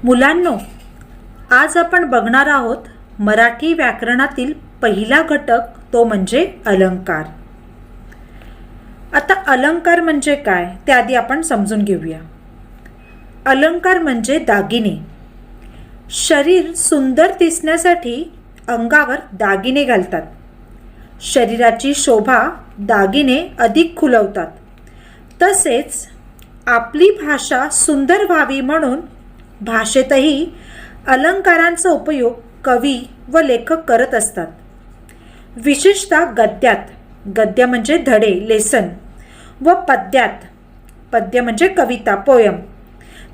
मुलांनो, आज आपण बघणार आहोत मराठी व्याकरणातील पहिला घटक, तो म्हणजे अलंकार. आता अलंकार म्हणजे काय ते आधी आपण समजून घेऊया. अलंकार म्हणजे दागिने. शरीर सुंदर दिसण्यासाठी अंगावर दागिने घालतात. शरीराची शोभा दागिने अधिक खुलवतात. तसेच आपली भाषा सुंदर व्हावी म्हणून भाषेतही अलंकारांचा उपयोग कवी व लेखक करत असतात. विशेषतः गद्यात, गद्य म्हणजे धडे, लेसन, व पद्यात, पद्य म्हणजे कविता, पोयम,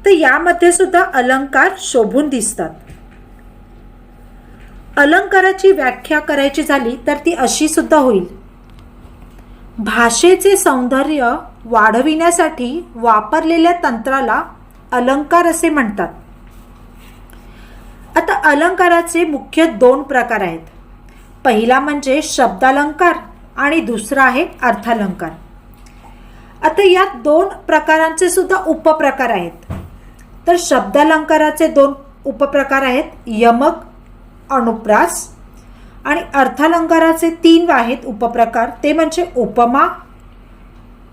तर यामध्ये सुद्धा अलंकार शोभून दिसतात. अलंकाराची व्याख्या करायची झाली तर ती अशी सुद्धा होईल: भाषेचे सौंदर्य वाढविण्यासाठी वापरलेल्या तंत्राला अलंकार असे म्हणतात. आता अलंकाराचे मुख्य दोन प्रकार आहेत. पहिला म्हणजे शब्दालंकार आणि दुसरा आहे अर्थालंकार. आता या दोन प्रकारांचे सुद्धा उपप्रकार आहेत. तर शब्दालंकाराचे दोन उपप्रकार आहेत: यमक, अनुप्रास. आणि अर्थालंकाराचे तीन आहेत उपप्रकार, ते म्हणजे उपमा,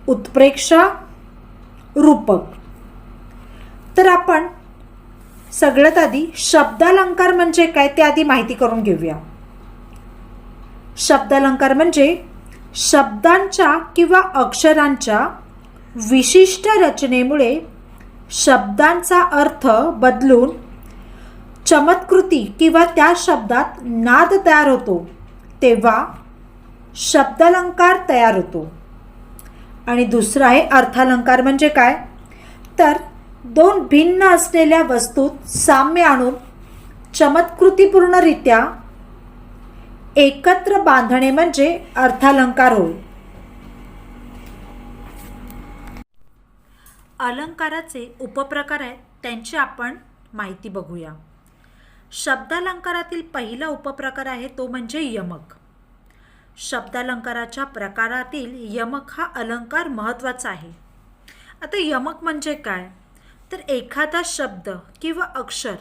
उत्प्रेक्षा, रूपक. तर आपण सगळ्यात आधी शब्दालंकार म्हणजे काय ते आधी माहिती करून घेऊया. शब्दालंकार म्हणजे शब्दांच्या किंवा अक्षरांच्या विशिष्ट रचनेमुळे शब्दांचा अर्थ बदलून चमत्कृती किंवा त्या शब्दात नाद तयार होतो, तेव्हा शब्दालंकार तयार होतो. आणि दुसरा आहे अर्थालंकार. म्हणजे काय तर दोन भिन्न असलेल्या वस्तूत साम्य आणून चमत्कृतीपूर्णरित्या एकत्र बांधणे म्हणजे अर्थालंकार होय. अलंकाराचे उपप्रकार आहेत, त्यांची आपण माहिती बघूया. शब्दालंकारातील पहिला उपप्रकार आहे तो म्हणजे यमक. शब्दालंकाराच्या प्रकारातील यमक हा अलंकार महत्त्वाचा आहे. आता यमक म्हणजे काय तर एखादा शब्द किंवा अक्षर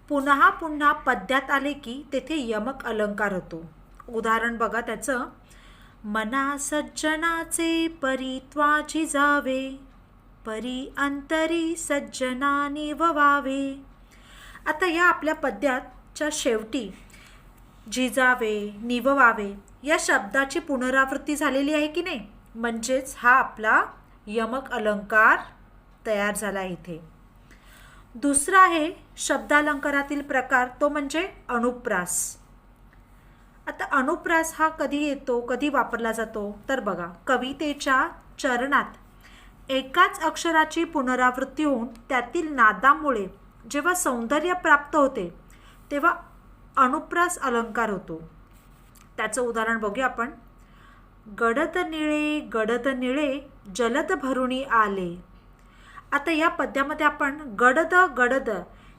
पुन्हा पुन्हा पद्यात आले की तेथे यमक अलंकार होतो. उदाहरण बघा त्याचं: मना सज्जनाचे परी त्वाची जावे, परी अंतरी सज्जना निववावे. आता या आपल्या पद्याच्या शेवटी जिजावे, निववावे या शब्दाची पुनरावृत्ती झालेली आहे की नाही, म्हणजेच हा आपला यमक अलंकार तयार झाला इथे. दुसरा आहे शब्दालंकारातील प्रकार, तो म्हणजे अनुप्रास. आता अनुप्रास हा कधी येतो, कधी वापरला जातो तर बघा, कवितेच्या चरणात एकाच अक्षराची पुनरावृत्ती होऊन त्यातील नादामुळे जेव्हा सौंदर्य प्राप्त होते तेव्हा अनुप्रास अलंकार होतो. त्याचं उदाहरण बघूया आपण: गडद निळे जलद भरुणी आले. आता या पद्यामध्ये आपण गडद गडद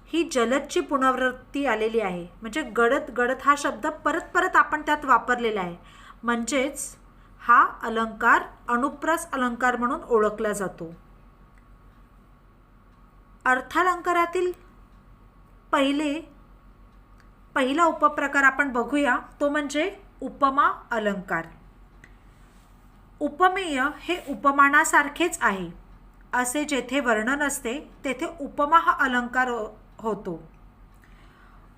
ही जलदची पुनरावृत्ती आलेली आहे. म्हणजे गडद गडद हा शब्द परत परत आपण त्यात वापरलेला आहे, म्हणजेच हा अलंकार अनुप्रास अलंकार म्हणून ओळखला जातो. अर्थालंकारातील पहिला उपप्रकार आपण बघूया, तो म्हणजे उपमा अलंकार. उपमेय हे उपमानासारखेच आहे असे जेथे वर्णन असते तेथे उपमा हा अलंकार होतो.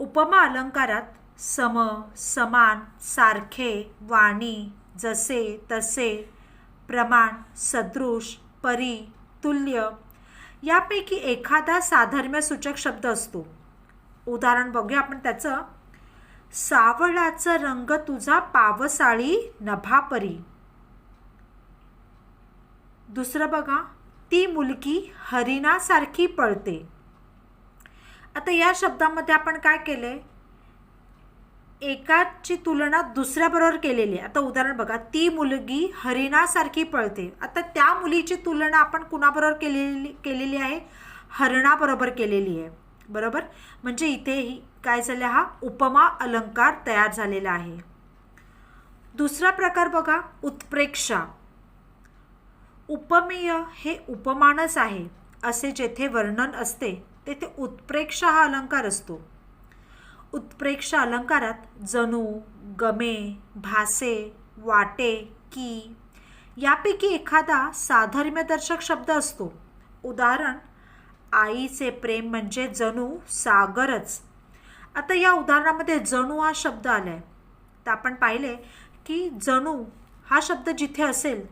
उपमा अलंकारात सम, समान, सारखे, वाणी, जसे तसे, प्रमाण, सदृश, परी, तुल्य यापैकी एखादा साधर्म्यसूचक शब्द असतो. उदाहरण बघूया आपण त्याचं: सावळाचा रंग तुझा पावसाळी नभापरी. दुसरं बघा: ती मुलगी हरिणासारखी पळते. आता या शब्दामध्ये आपण काय केले, एकाची तुलना दुसऱ्याबरोबर केलेली आहे. आता उदाहरण बघा: ती मुलगी हरिणासारखी पळते. आता त्या मुलीची तुलना आपण कुणाबरोबर केलेली आहे, हरणाबरोबर केलेली आहे, बरोबर. म्हणजे इथे काय झालं, हा उपमा अलंकार तयार झालेला आहे. दुसरा प्रकार बघा, उत्प्रेक्षा. उपमेय हे उपमानच आहे असे जेथे वर्णन असते तेथे उत्प्रेक्ष हा अलंकार असतो. उत्प्रेक्ष अलंकारात जणू, गमे, भासे, वाटे, की यापैकी एखादा साधर्म्यदर्शक शब्द असतो. उदाहरण, आईचे प्रेम म्हणजे जणू सागरच. आता या उदाहरणामध्ये जणू हा शब्द आलाय, तर आपण पाहिले की जणू हा शब्द जिथे असेल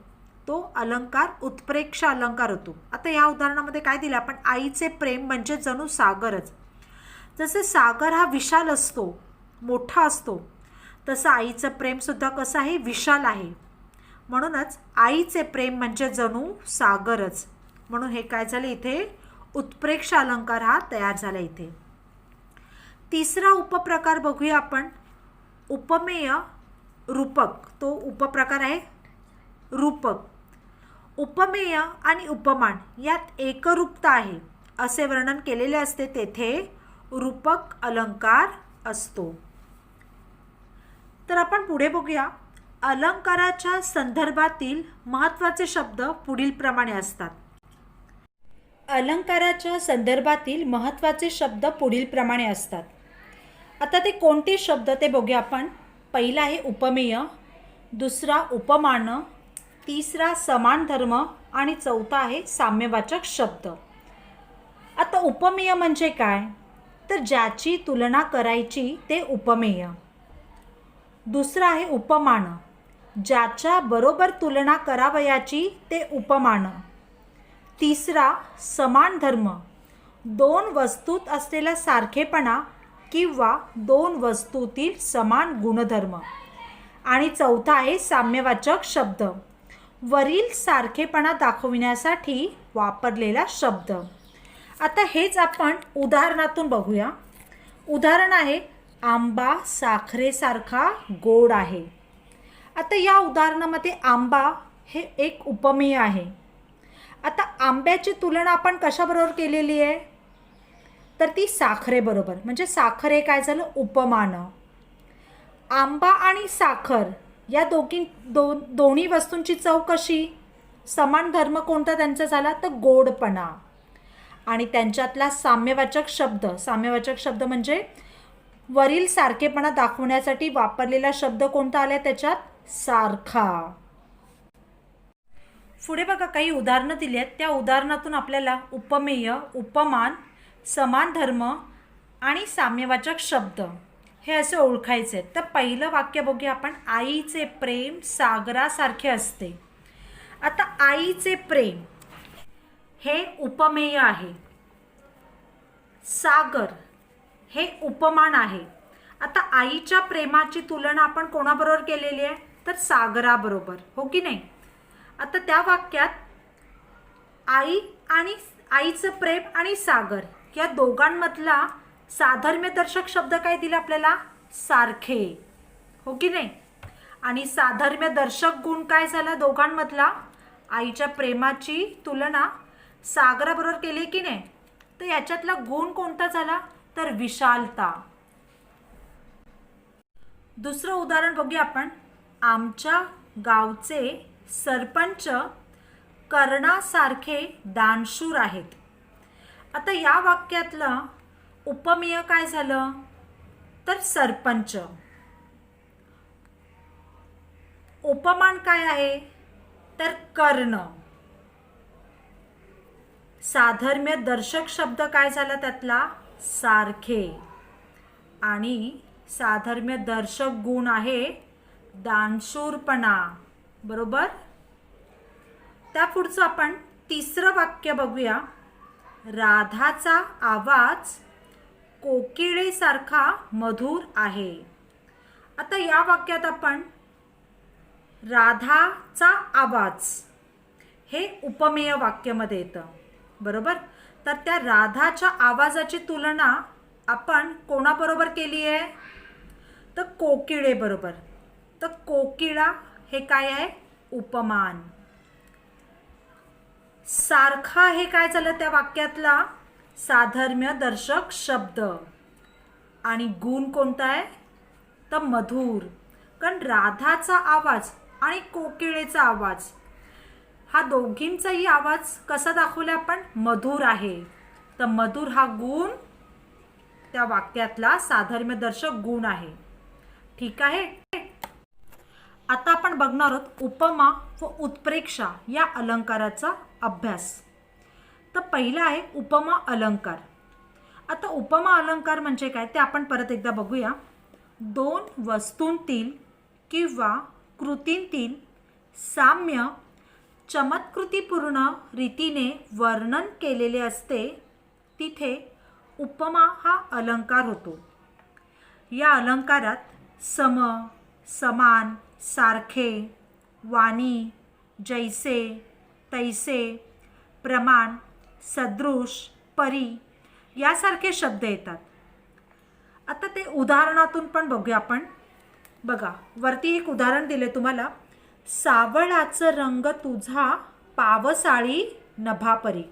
तो अलंकार उत्प्रेक्ष अलंकार होतो. आता या उदाहरणामध्ये काय दिलं आपण, आईचे प्रेम म्हणजे जणू सागरच. जसे सागर हा विशाल असतो, मोठा असतो, तसं आईचं प्रेमसुद्धा कसं आहे, विशाल आहे. म्हणूनच आईचे प्रेम म्हणजे जणू सागरच. म्हणून हे काय झालं, इथे उत्प्रेक्ष अलंकार हा तयार झाला. इथे तिसरा उपप्रकार बघूया आपण, उपमेय रूपक. तो उपप्रकार आहे रूपक. उपमेय आणि उपमान यात एकरूपता आहे असे वर्णन केलेले असते, तेथे रूपक अलंकार असतो. तर आपण पुढे बघूया, अलंकाराच्या संदर्भातील महत्त्वाचे शब्द पुढील प्रमाणे असतात. अलंकाराच्या संदर्भातील महत्त्वाचे शब्द पुढील प्रमाणे असतात. आता ते कोणते शब्द ते बघूया आपण. पहिला आहे उपमेय, दुसरा उपमान, तिसरा समान धर्म आणि चौथा आहे साम्यवाचक शब्द. आता उपमेय म्हणजे काय, तर ज्याची तुलना करायची ते उपमेय. दुसरा आहे उपमान, ज्याच्या बरोबर तुलना करावयाची ते उपमान. तिसरा समान धर्म, दोन वस्तूत असलेला सारखेपणा किंवा दोन वस्तूतील समान गुणधर्म. आणि चौथा आहे साम्यवाचक शब्द, वरील सारखेपणा दाखविण्यासाठी वापरलेला शब्द. आता हेच आपण उदाहरणातून बघूया. उदाहरण आहे, आंबा साखरेसारखा गोड आहे. आता या उदाहरणामध्ये आंबा हे एक उपमेय आहे. आता आंब्याची तुलना आपण कशाबरोबर केलेली आहे, तर ती साखरेबरोबर, म्हणजे साखर हे काय झालं, उपमान. आंबा आणि साखर या दोन्ही वस्तूंची चव कशी, समान धर्म कोणता त्यांचा झाला, तर गोडपणा. आणि त्यांच्यातला साम्यवाचक शब्द म्हणजे वरील सारखेपणा दाखवण्यासाठी वापरलेला शब्द कोणता आला त्याच्यात, सारखा. पुढे बघा, काही उदाहरणं दिली आहेत. त्या उदाहरणातून आपल्याला उपमेय, उपमान, समान धर्म आणि साम्यवाचक शब्द हे असे ओळखायचे आहेत. तर पहिलं वाक्य बघूया आपण, आईचे प्रेम सागरासारखे असते. आता आईचे प्रेम हे उपमेय आहे, सागर हे उपमान आहे. आता आईच्या प्रेमाची तुलना आपण कोणाबरोबर केलेली आहे, तर सागराबरोबर, हो की नाही. आता त्या वाक्यात आई आणि आईचं प्रेम आणि सागर या दोघांमधला साधर्म्यदर्शक शब्द काय दिला आपल्याला, सारखे, हो की नाही. आणि साधर्म्यदर्शक गुण काय झाला दोघांमधला, आईच्या प्रेमाची तुलना सागराबरोबर केली की नाही, तर याच्यातला गुण कोणता झाला, तर विशालता. दुसरं उदाहरण बघूया आपण, आमच्या गावचे सरपंच कर्णासारखे दानशूर आहेत. आता या वाक्यातलं उपमेय काय झालं, तर सरपंच. उपमान काय आहे, तर कर्ण. साधर्म्य दर्शक शब्द काय झाला त्यातला, सारखे. आणि साधर्म्य दर्शक गुण आहे दानशूरपणा, बरोबर. त्या पुढचं आपण तिसरं वाक्य बघूया, राधाचा आवाज कोकिळेसारखा मधुर आहे. आता या वाक्यात आपण राधाचा आवाज हे उपमेय वाक्यामध्ये येतं, बरोबर. तर त्या राधाच्या आवाजाची तुलना आपण कोणाबरोबर केली आहे, तर कोकिळेबरोबर. तर कोकिळा हे काय आहे, उपमान. सारखा हे काय झालं त्या वाक्यातला, साधर्म्य दर्शक शब्द. आणि गुण कोणता आहे, तर मधुर. कारण राधाचा आवाज आणि कोकिळेचा आवाज हा दोघींचाही आवाज कसा दाखवला आपण, मधुर आहे. तर मधुर हा गुण त्या वाक्यातला साधर्म्यदर्शक गुण आहे. ठीक आहे. आता आपण बघणार आहोत उपमा व उत्प्रेक्षा या अलंकाराचा अभ्यास. तर पहिला आहे उपमा अलंकार. आता उपमा अलंकार म्हणजे काय ते आपण परत एकदा बघूया. दोन वस्तूंतील किंवा कृतींतील साम्य चमत्कृतीपूर्ण रीतीने वर्णन केलेले असते तिथे उपमा हा अलंकार होतो. या अलंकारात सम, समान, सारखे, वाणी, जैसे, तैसे, प्रमाण, सदृश, परी यासारखे शब्द येतात. आता ते उदाहरणातून पण बघूया आपण. बघा, वरती एक उदाहरण दिले तुम्हाला. सावळाचं रंग तुझा पावसाळी नभापरी.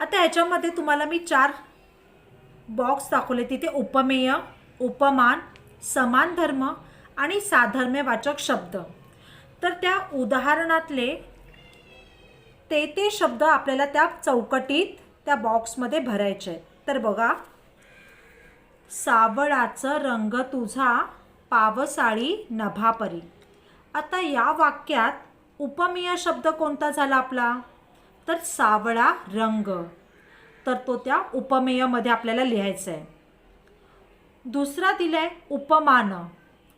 आता ह्याच्यामध्ये तुम्हाला मी 4 बॉक्स दाखवले. तिथे उपमेय, उपमान, समान धर्म आणि साधर्म्यवाचक शब्द. तर त्या उदाहरणातले ते शब्द आपल्याला त्या चौकटीत त्या बॉक्समध्ये भरायचे आहेत. तर बघा, सावळाचं रंग तुझा पावसाळी नभापरी. आता या वाक्यात उपमेय शब्द कोणता झाला आपला? तर सावळा रंग. तर तो त्या उपमेयमध्ये आपल्याला लिहायचा आहे. दुसरा दिलाय उपमान.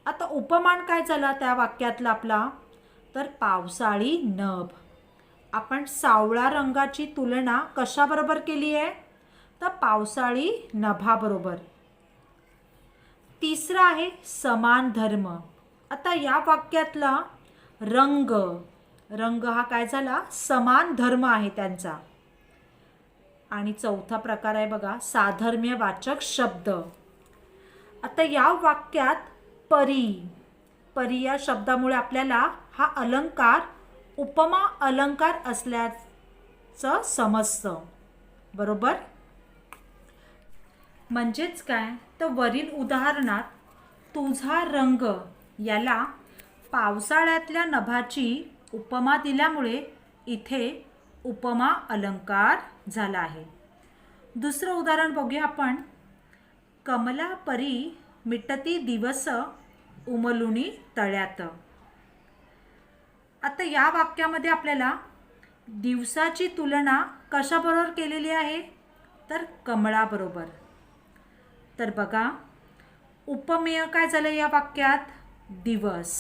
आता उपमान काय झाला त्या वाक्यातला आपला? तर पावसाळी नभ. आपण सावळा रंगाची तुलना कशाबरोबर केली आहे? तर पावसाळी नभाबरोबर. तिसरा आहे समान धर्म. आता या वाक्यातला रंग, रंग हा काय झाला? समान धर्म आहे त्यांचा. आणि चौथा प्रकार आहे बघा, साधर्म्यवाचक शब्द. आता या वाक्यात परी, परी या शब्दामुळे आपल्याला हा अलंकार उपमा अलंकार असल्याचं समजतं. बरोबर? म्हणजेच काय? तर वरील उदाहरणात तुझा रंग याला पावसाळ्यातल्या नभाची उपमा दिल्यामुळे इथे उपमा अलंकार झाला आहे. दुसरं उदाहरण बघूया आपण. कमला परी मिटती दिवस उमलुनी तळ्यात. आता या वाक्यामध्ये आपल्याला दिवसाची तुलना कशाबरोबर केलेली आहे? तर कमळाबरोबर. तर बघा, उपमेय काय झालं या वाक्यात? दिवस.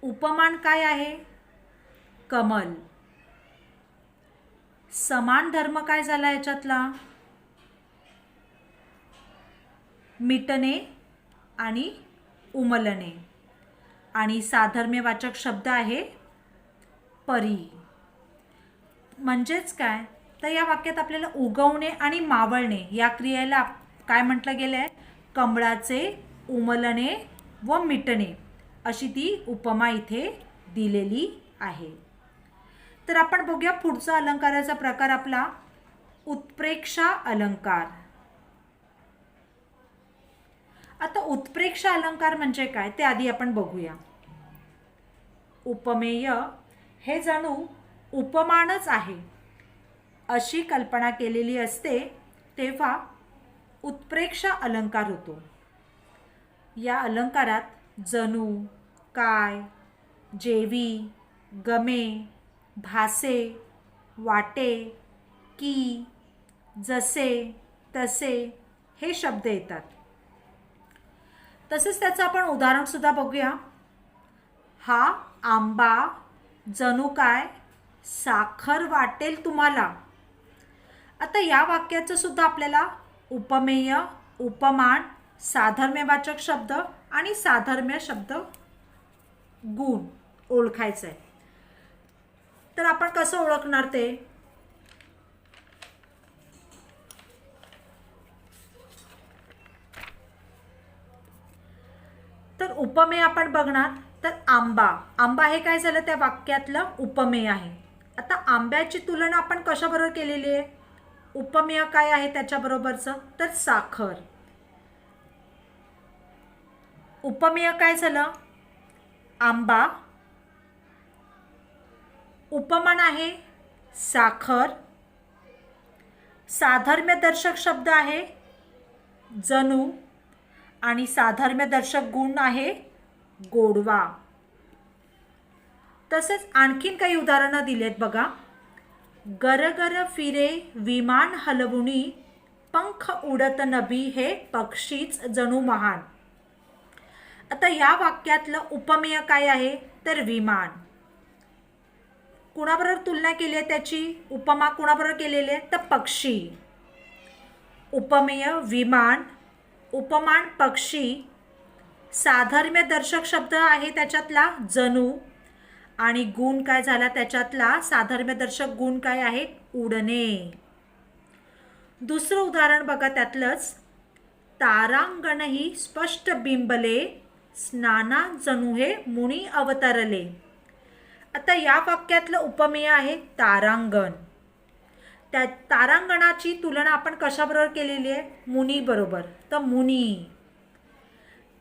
उपमान काय आहे? कमल. समान धर्म काय झाला याच्यातला? मिटणे आणि उमलणे. आणि साधर्म्यवाचक शब्द आहे परी. म्हणजेच काय? तर या वाक्यात आपल्याला उगवणे आणि मावळणे या क्रियेला काय म्हटलं गेलं आहे? कमळाचे उमलणे व मिटणे अशी ती उपमा इथे दिलेली आहे. तर आपण बघूया पुढचा अलंकाराचा प्रकार आपला उत्प्रेक्षा अलंकार. आता उत्प्रेक्षा अलंकार म्हणजे काय ते आधी आपण बघूया. उपमेय हे जणू उपमानच आहे अशी कल्पना केलेली असते तेव्हा उत्प्रेक्षा अलंकार होतो. या अलंकारात जणू, काय, जेवी, गमे, भासे, वाटे, की, जसे, तसे हे शब्द येतात. तसेच त्याचं आपण उदाहरण सुद्धा बघूया. हा आंबा जणू काय साखर वाटेल तुम्हाला. आता या वाक्याचं सुद्धा आपल्याला उपमेय, उपमान, साधर्म्यवाचक शब्द आणि साधर्म्य शब्द गुण ओळखायचं आहे. तर आपण कसं ओळखणार ते? तर उपमेय आपण बघणार. तर आंबा, आंबा हे काय झालं त्या वाक्यातलं उपमेय आहे. आता आंब्याची तुलना आपण कशाबरोबर केलेली आहे? उपमेय काय आहे त्याच्याबरोबरचं? तर साखर. उपमेय काय झालं? आंबा. उपमान आहे साखर. साधर्म्यदर्शक शब्द आहे जणू आणि साधर्म्यदर्शक गुण आहे गोडवा. तसेच आणखीन काही उदाहरणं दिलेत बघा. गरगर फिरे विमान हलवुनी, पंख उडत नभी हे पक्षीच जणू महान. आता या वाक्यातलं उपमेय काय आहे तर विमान. कुणाबरोबर तुलना केली आहे त्याची, उपमा कुणाबरोबर केलेली आहे तर पक्षी. उपमेय विमान, उपमान पक्षी, साधर्म्य दर्शक शब्द आहे त्याच्यातला जणू आणि गुण काय झाला त्याच्यातला साधर्म्य दर्शक गुण काय आहे उडणे. दुसरं उदाहरण बघा त्यातलंच. तारांगणही स्पष्ट बिंबले, स्नाना जणू हे मुनी अवतरले. आता या वाक्यातलं उपमेय आहे तारांगण. त्या तारांगणाची तुलना आपण कशाबरोबर केलेली आहे मुनी बरोबर, तर मुनी.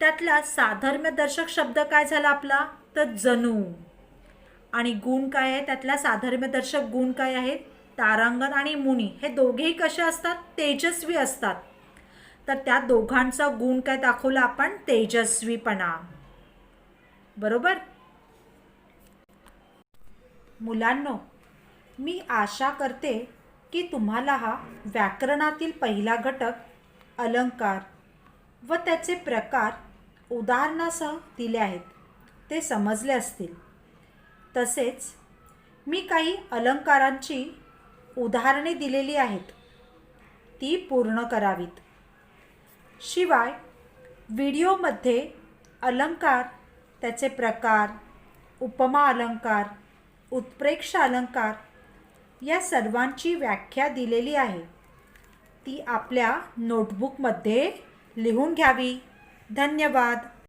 त्यातला साधर्म्यदर्शक शब्द काय झाला आपला तर जणू आणि गुण काय आहे त्यातला साधर्म्यदर्शक गुण काय आहेत तारांगण आणि मुनी. हे दोघेही कसे असतात तेजस्वी असतात. तर त्या दोघांचा गुण काय दाखवला आपण तेजस्वीपणा. बरोबर. मुलांनो, मी आशा करते की तुम्हाला हा व्याकरणातील पहिला घटक अलंकार व त्याचे प्रकार उदाहरणासह दिले आहेत ते समजले असतील. तसेच मी काही अलंकारांची उदाहरणे दिलेली आहेत ती पूर्ण करावीत. शिवाय व्हिडिओमध्ये अलंकार, त्याचे प्रकार, उपमा अलंकार, उत्प्रेक्ष अलंकार या सर्वांची व्याख्या दिलेली आहे. ती आपल्या नोटबुकमध्ये लिहून घ्यावी. धन्यवाद.